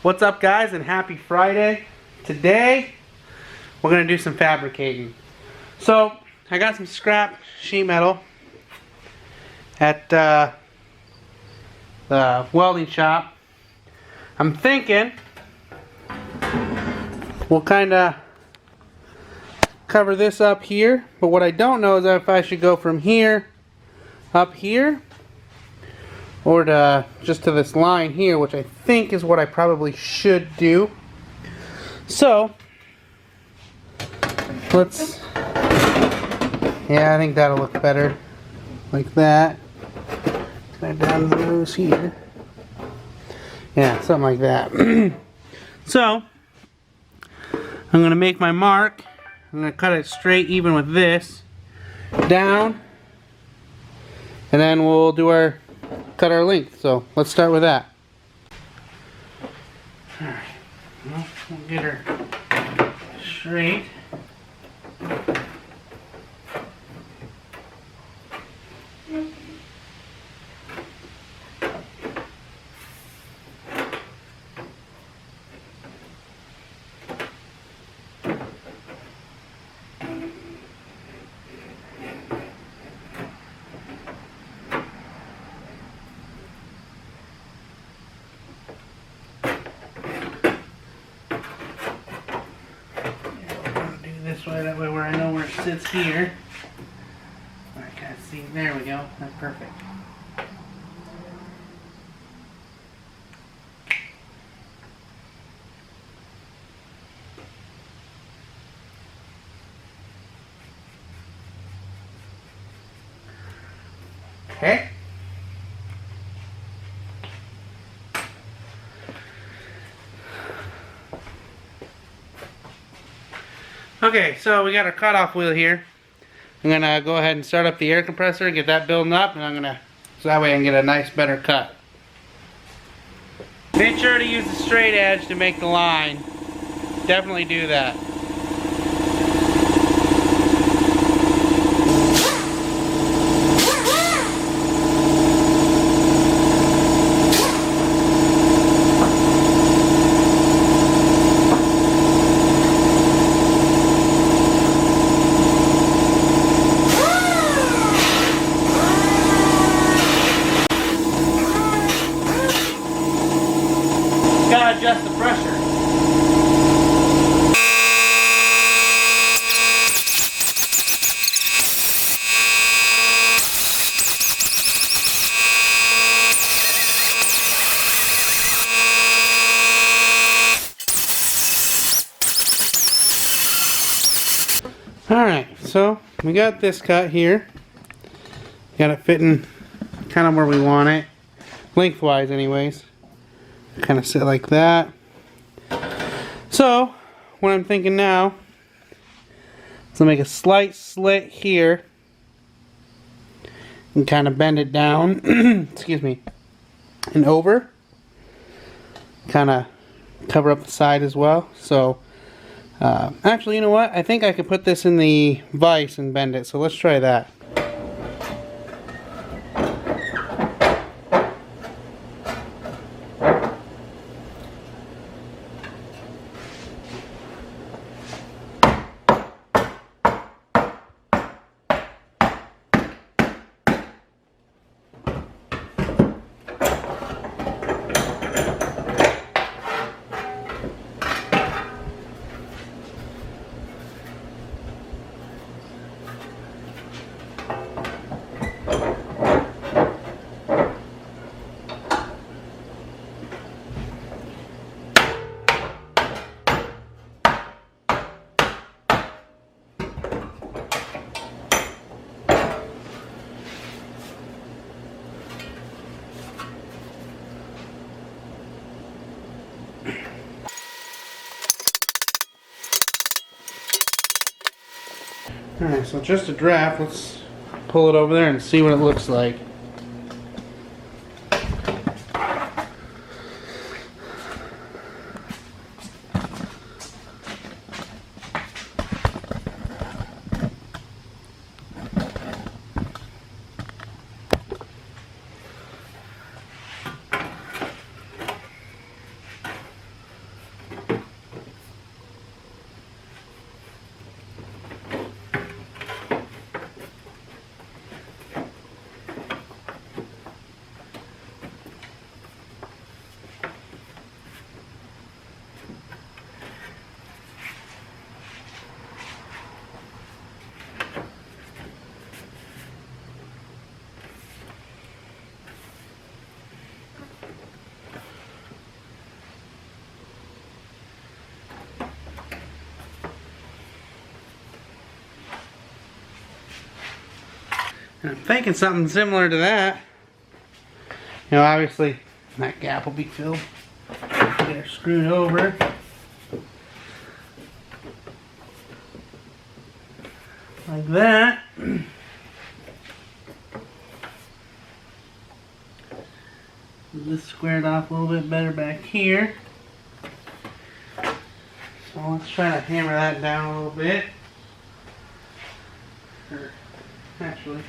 What's up, guys, and happy Friday. Today we're going to do some fabricating. So I got some scrap sheet metal at the welding shop. I'm thinking we'll kind of cover this up here, but what I don't know is if I should go from here up here or just to this line here, which I think is what I probably should do. So let's, yeah, I think that'll look better like that. Right down the nose here. Yeah, something like that. So I'm gonna make my mark. I'm gonna cut it straight even with this down, and then we'll do cut our length. So let's start with that. Alright, well, we'll get her straight. This way, that way where I know where it sits here. I can't see. There we go. That's perfect. Okay. Okay, so we got our cutoff wheel here. I'm gonna go ahead and start up the air compressor, get that building up, and so that way I can get a nice, better cut. Make sure to use the straight edge to make the line. Definitely do that. Gotta adjust the pressure. Alright, so we got this cut here. Got it fitting kind of where we want it. Lengthwise anyways. Kind of sit like that. So what I'm thinking now is I'll make a slight slit here and kind of bend it down excuse me, and over, kind of cover up the side as well. So actually, you know what, I think I could put this in the vise and bend it, so let's try that. Alright, so just a draft. Let's pull it over there and see what it looks like. And I'm thinking something similar to that. You know, obviously that gap will be filled. Get her screwed over. Like that. This squared off a little bit better back here. So let's try to hammer that down a little bit. Or actually,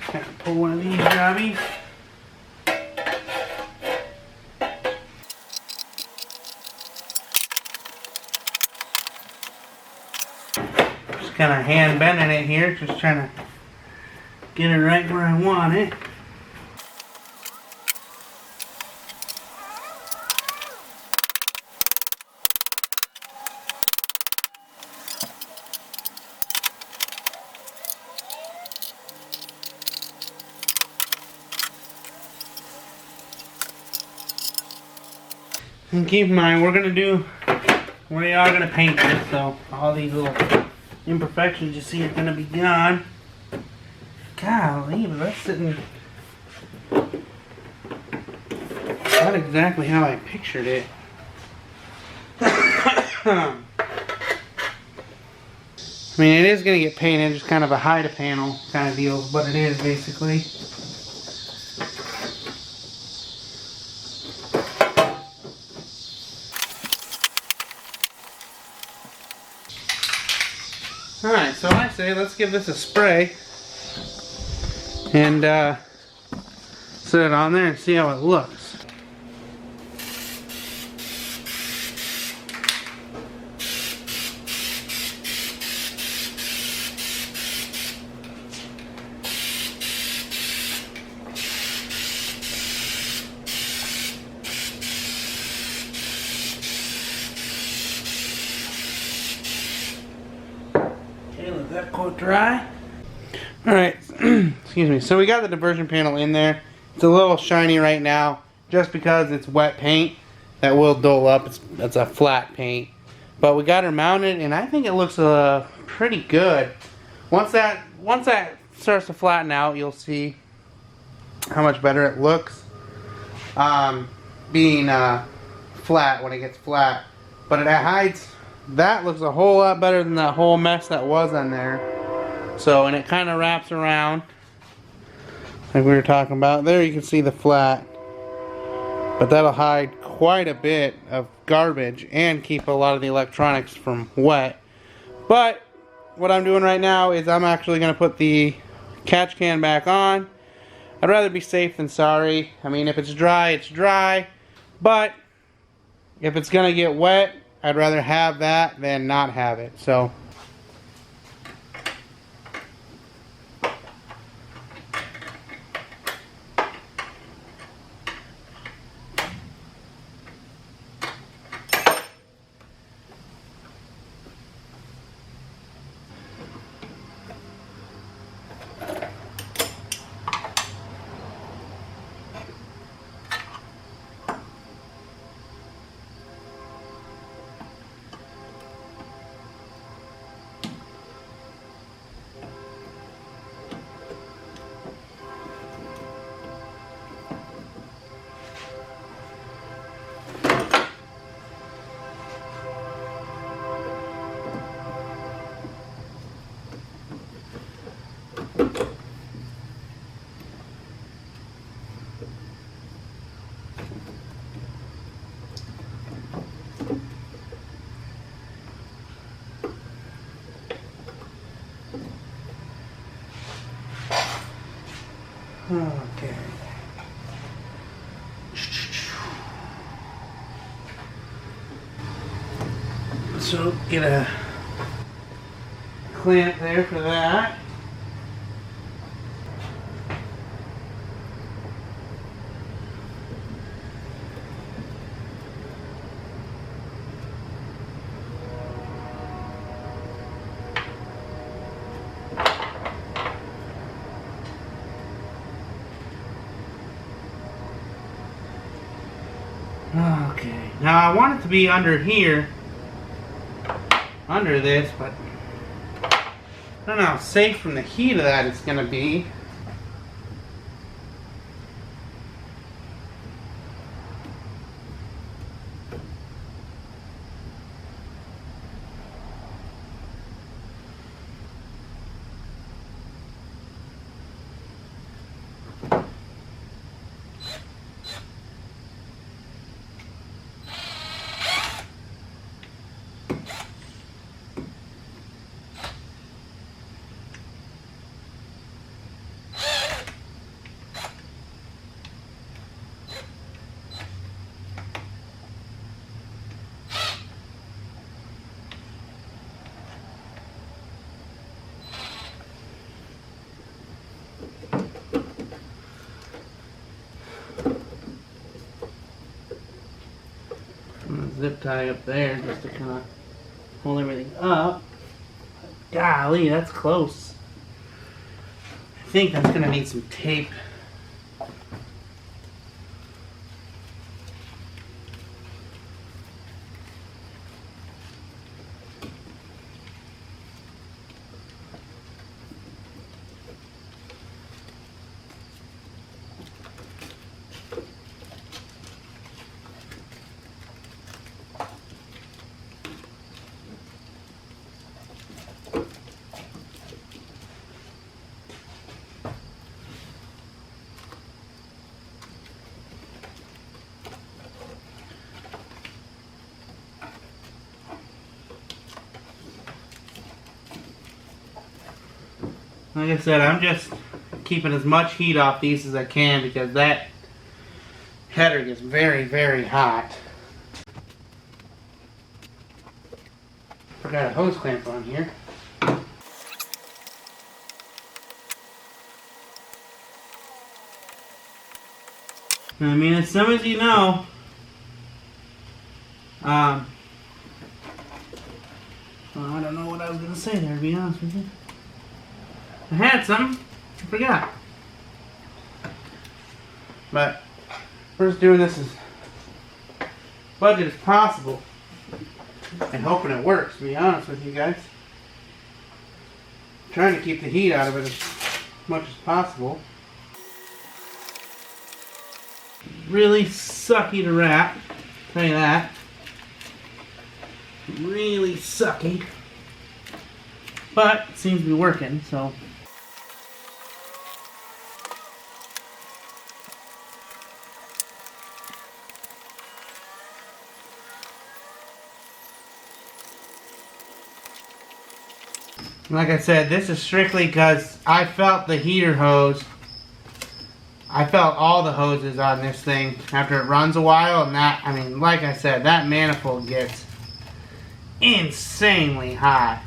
kind of pull one of these jobbies. Just kind of hand bending it here, just trying to get it right where I want it. And keep in mind, we are gonna paint this, so all these little imperfections you see are gonna be gone. Golly, but that's sitting not exactly how I pictured it. I mean, it is gonna get painted, just kind of a hide a panel kind of deal, but it is basically. Alright, so I say let's give this a spray and set it on there and see how it looks. Let that coat dry. Alright, excuse me. So we got the diversion panel in there. It's a little shiny right now just because it's wet paint. That will dull up. It's a flat paint. But we got her mounted and I think it looks pretty good. Once that starts to flatten out, you'll see how much better it looks. Being flat when it gets flat. But it hides. That looks a whole lot better than that whole mess that was on there. So, and it kind of wraps around like we were talking about. There you can see the flat. But that'll hide quite a bit of garbage and keep a lot of the electronics from wet. But what I'm doing right now is I'm actually going to put the catch can back on. I'd rather be safe than sorry. I mean, if it's dry, it's dry. But if it's going to get wet, I'd rather have that than not have it. So okay. So get a clamp there for that. Okay, now I want it to be under here, under this, but I don't know how safe from the heat of that it's going to be. Zip tie up there just to kind of hold everything up. Golly, that's close. I think that's going to need some tape. Like I said, I'm just keeping as much heat off these as I can because that header gets very, very hot. Forgot a hose clamp on here. I mean, as some as you know, well, I don't know what I was going to say there, to be honest with you. I had some, I forgot. But we're just doing this as budget as possible and hoping it works, to be honest with you guys. Trying to keep the heat out of it as much as possible. Really sucky to wrap, tell you that. Really sucky. But it seems to be working, so. Like I said, this is strictly because I felt the heater hose. I felt all the hoses on this thing after it runs a while, and that, I mean, like I said, that manifold gets insanely hot.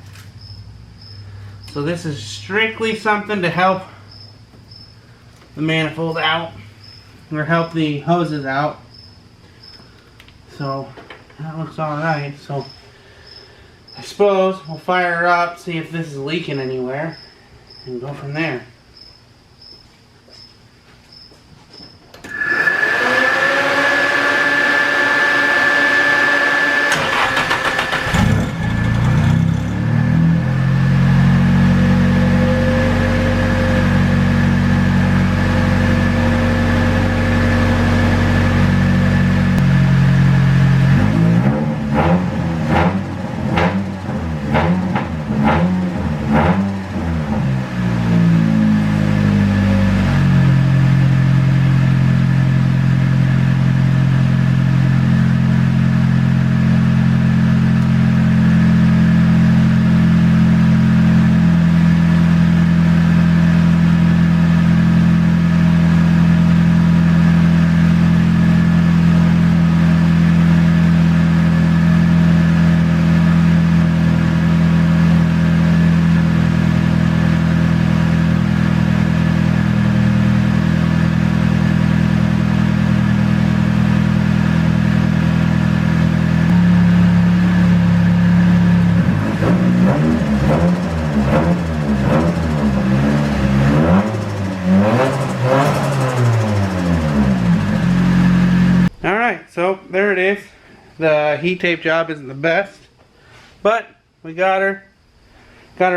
So this is strictly something to help the manifold out, or help the hoses out. So that looks alright. So I suppose we'll fire her up, see if this is leaking anywhere, and go from there. So there it is. The heat tape job isn't the best, but we got her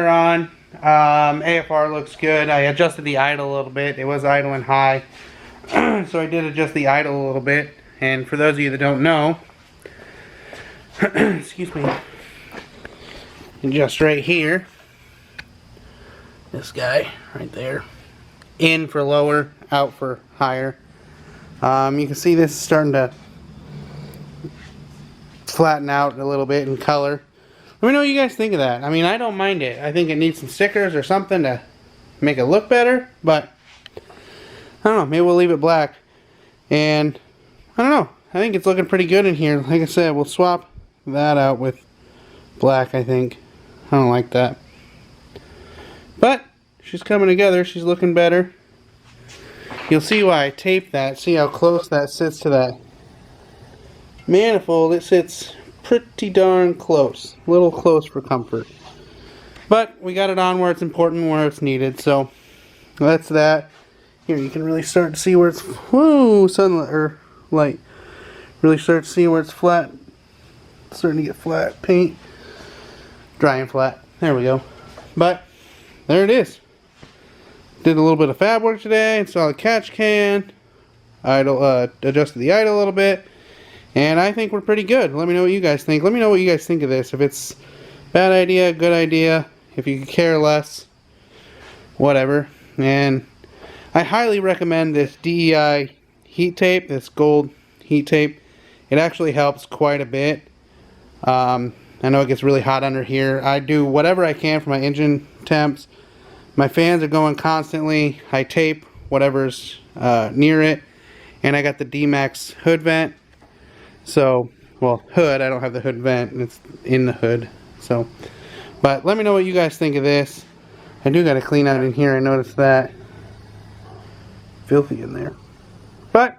on. AFR looks good. I adjusted the idle a little bit. It was idling high. So I did adjust the idle a little bit. And for those of you that don't know, excuse me, adjust right here. This guy right there. In for lower, out for higher. You can see this is starting to flatten out a little bit in color. Let me know what you guys think of that. I mean, I don't mind it. I think it needs some stickers or something to make it look better, but I don't know, maybe we'll leave it black. And I don't know, I think it's looking pretty good in here. Like I said, we'll swap that out with black, I think. I don't like that. But she's coming together, she's looking better. You'll see why I taped that. See how close that sits to that manifold. It sits pretty darn close. A little close for comfort. But we got it on where it's important, where it's needed. So that's that. Here you can really start to see where it's sunlight or light. Really start to see where it's flat. It's starting to get flat paint. Dry and flat. There we go. But there it is. Did a little bit of fab work today. Installed a catch can. Adjusted the idle a little bit. And I think we're pretty good. Let me know what you guys think. Let me know what you guys think of this. If it's bad idea, good idea. If you could care less, whatever. And I highly recommend this DEI heat tape, this gold heat tape. It actually helps quite a bit. I know it gets really hot under here. I do whatever I can for my engine temps. My fans are going constantly. I tape whatever's near it. And I got the D-Max hood vent. So, well, hood. I don't have the hood vent. It's in the hood. So, but let me know what you guys think of this. I do got to clean out in here. I noticed that. Filthy in there. But,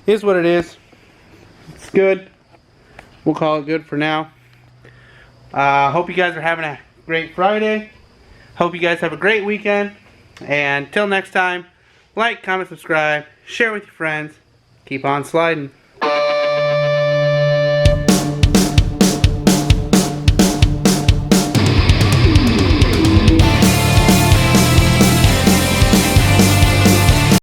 is what it is. It's good. We'll call it good for now. Hope you guys are having a great Friday. Hope you guys have a great weekend. And till next time, like, comment, subscribe, share with your friends. Keep on sliding.